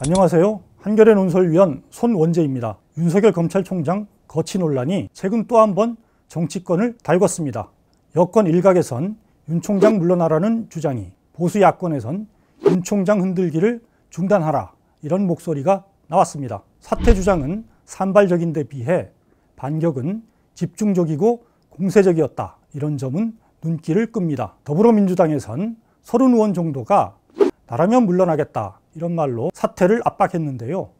안녕하세요. 한겨레 논설위원 손원재입니다. 윤석열 검찰총장 거취 논란이 최근 또 한 번 정치권을 달궜습니다. 여권 일각에선 윤 총장 물러나라는 주장이, 보수 야권에선 윤 총장 흔들기를 중단하라, 이런 목소리가 나왔습니다. 사퇴 주장은 산발적인 데 비해 반격은 집중적이고 공세적이었다, 이런 점은 눈길을 끕니다. 더불어민주당에선 30의원 정도가 나라면 물러나겠다, 이런 말로 사퇴를 압박했는데요.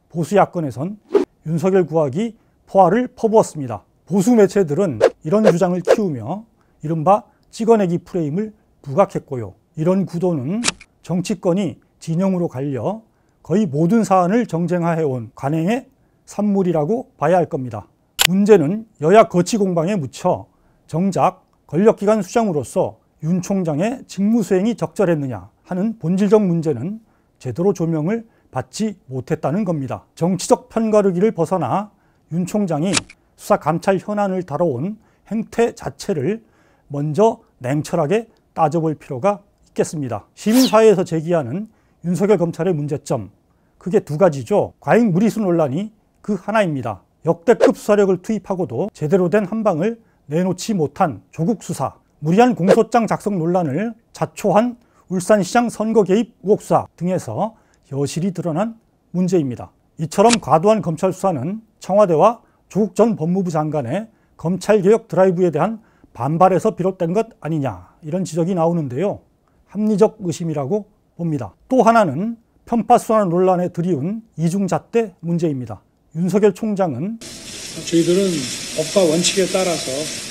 보수 야권에선 윤석열 구하기 포화를 퍼부었습니다. 보수 매체들은 이런 주장을 키우며 이른바 찍어내기 프레임을 부각했고요. 이런 구도는 정치권이 진영으로 갈려 거의 모든 사안을 정쟁화해온 관행의 산물이라고 봐야 할 겁니다. 문제는 여야 거취 공방에 묻혀 정작 권력기관 수장으로서 윤 총장의 직무수행이 적절했느냐 하는 본질적 문제는 제대로 조명을 받지 못했다는 겁니다. 정치적 편가르기를 벗어나 윤 총장이 수사 감찰 현안을 다뤄온 행태 자체를 먼저 냉철하게 따져볼 필요가 있겠습니다. 시민사회에서 제기하는 윤석열 검찰의 문제점, 그게 두 가지죠. 과잉 무리수 논란이 그 하나입니다. 역대급 수사력을 투입하고도 제대로 된 한방을 내놓지 못한 조국 수사, 무리한 공소장 작성 논란을 자초한 울산시장 선거 개입 의혹 수사 등에서 여실히 드러난 문제입니다. 이처럼 과도한 검찰 수사는 청와대와 조국 전 법무부 장관의 검찰개혁 드라이브에 대한 반발에서 비롯된 것 아니냐, 이런 지적이 나오는데요. 합리적 의심이라고 봅니다. 또 하나는 편파 수사 논란에 들이운 이중잣대 문제입니다. 윤석열 총장은 저희들은 법과 원칙에 따라서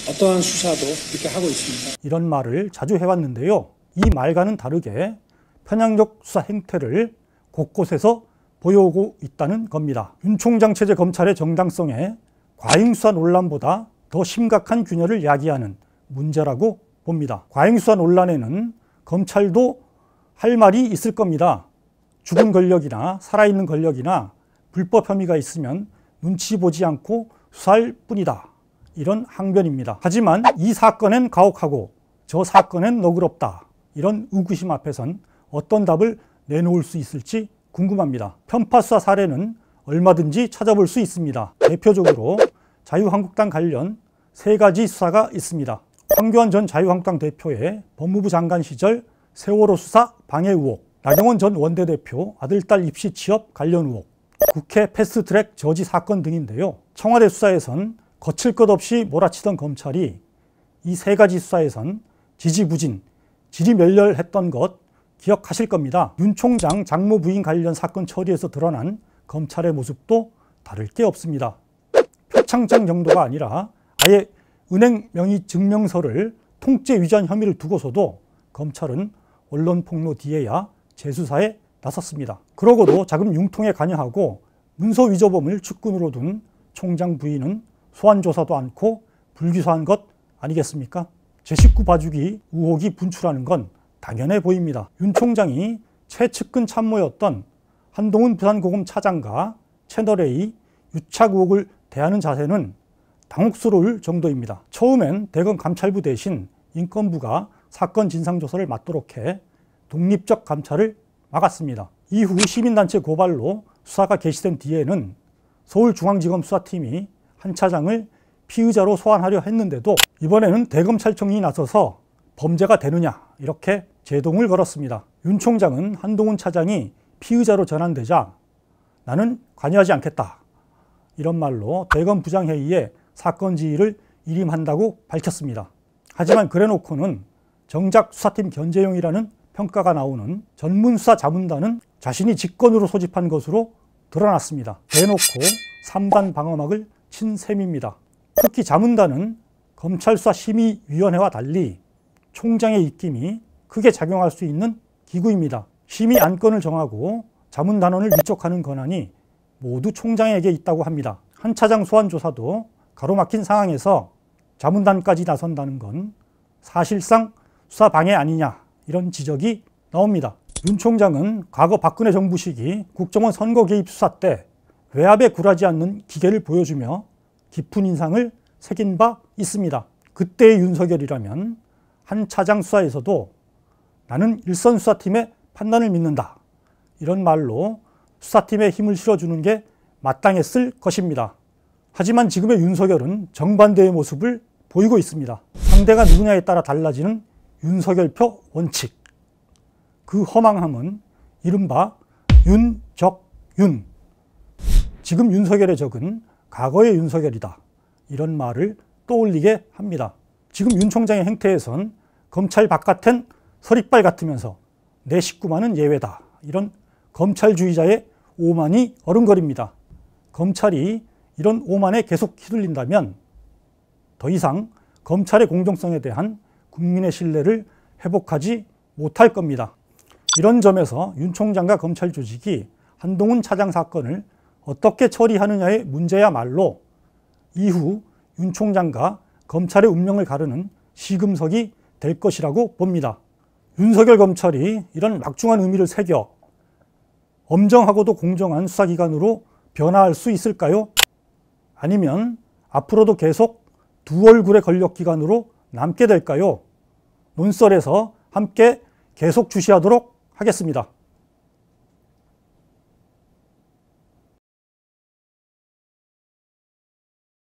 어떠한 수사도 이렇게 하고 있습니다, 이런 말을 자주 해왔는데요. 이 말과는 다르게 편향적 수사 행태를 곳곳에서 보여오고 있다는 겁니다. 윤 총장 체제 검찰의 정당성에 과잉 수사 논란보다 더 심각한 균열을 야기하는 문제라고 봅니다. 과잉 수사 논란에는 검찰도 할 말이 있을 겁니다. 죽은 권력이나 살아있는 권력이나 불법 혐의가 있으면 눈치 보지 않고 수사할 뿐이다, 이런 항변입니다. 하지만 이 사건엔 가혹하고 저 사건엔 너그럽다, 이런 의구심 앞에선 어떤 답을 내놓을 수 있을지 궁금합니다. 편파 수사 사례는 얼마든지 찾아볼 수 있습니다. 대표적으로 자유한국당 관련 3가지 수사가 있습니다. 황교안 전 자유한국당 대표의 법무부 장관 시절 세월호 수사 방해 의혹, 나경원 전 원내대표 아들, 딸 입시 취업 관련 의혹, 국회 패스트트랙 저지 사건 등인데요. 청와대 수사에선 거칠 것 없이 몰아치던 검찰이 이 3가지 수사에선 지지부진, 지리멸렬했던 것 기억하실 겁니다. 윤 총장 장모 부인 관련 사건 처리에서 드러난 검찰의 모습도 다를 게 없습니다. 표창장 정도가 아니라 아예 은행 명의 증명서를 통째 위조한 혐의를 두고서도 검찰은 언론 폭로 뒤에야 재수사에 나섰습니다. 그러고도 자금 융통에 관여하고 문서 위조범을 측근으로 둔 총장 부인은 소환 조사도 않고 불기소한 것 아니겠습니까? 제 식구 봐주기 의혹이 분출하는 건 당연해 보입니다. 윤 총장이 최측근 참모였던 한동훈 부산고검 차장과 채널A 유착 의혹을 대하는 자세는 당혹스러울 정도입니다. 처음엔 대검 감찰부 대신 인권부가 사건 진상조사를 맡도록 해 독립적 감찰을 막았습니다. 이후 시민단체 고발로 수사가 개시된 뒤에는 서울중앙지검 수사팀이 한 차장을 피의자로 소환하려 했는데도 이번에는 대검찰청이 나서서 범죄가 되느냐, 이렇게 제동을 걸었습니다. 윤 총장은 한동훈 차장이 피의자로 전환되자 나는 관여하지 않겠다, 이런 말로 대검 부장회의에 사건 지휘를 일임한다고 밝혔습니다. 하지만 그래놓고는 정작 수사팀 견제용이라는 평가가 나오는 전문수사 자문단은 자신이 직권으로 소집한 것으로 드러났습니다. 대놓고 3단 방어막을 친 셈입니다. 특히 자문단은 검찰수사심의위원회와 달리 총장의 입김이 크게 작용할 수 있는 기구입니다. 심의 안건을 정하고 자문단원을 위촉하는 권한이 모두 총장에게 있다고 합니다. 한 차장 소환 조사도 가로막힌 상황에서 자문단까지 나선다는 건 사실상 수사 방해 아니냐, 이런 지적이 나옵니다. 윤 총장은 과거 박근혜 정부 시기 국정원 선거 개입 수사 때 외압에 굴하지 않는 기계를 보여주며 깊은 인상을 새긴 바 있습니다. 그때의 윤석열이라면 한 차장 수사에서도 나는 일선 수사팀의 판단을 믿는다, 이런 말로 수사팀에 힘을 실어주는 게 마땅했을 것입니다. 하지만 지금의 윤석열은 정반대의 모습을 보이고 있습니다. 상대가 누구냐에 따라 달라지는 윤석열표 원칙. 그 허망함은 이른바 윤적윤. 지금 윤석열의 적은 과거의 윤석열이다. 이런 말을 떠올리게 합니다. 지금 윤 총장의 행태에선 검찰 바깥엔 서리빨 같으면서 내 식구만은 예외다. 이런 검찰주의자의 오만이 어른거립니다. 검찰이 이런 오만에 계속 휘둘린다면 더 이상 검찰의 공정성에 대한 국민의 신뢰를 회복하지 못할 겁니다. 이런 점에서 윤 총장과 검찰 조직이 한동훈 차장 사건을 어떻게 처리하느냐의 문제야말로 이후 윤 총장과 검찰의 운명을 가르는 시금석이 될 것이라고 봅니다. 윤석열 검찰이 이런 막중한 의미를 새겨 엄정하고도 공정한 수사기관으로 변화할 수 있을까요? 아니면 앞으로도 계속 두 얼굴의 권력기관으로 남게 될까요? 논설에서 함께 계속 주시하도록 하겠습니다.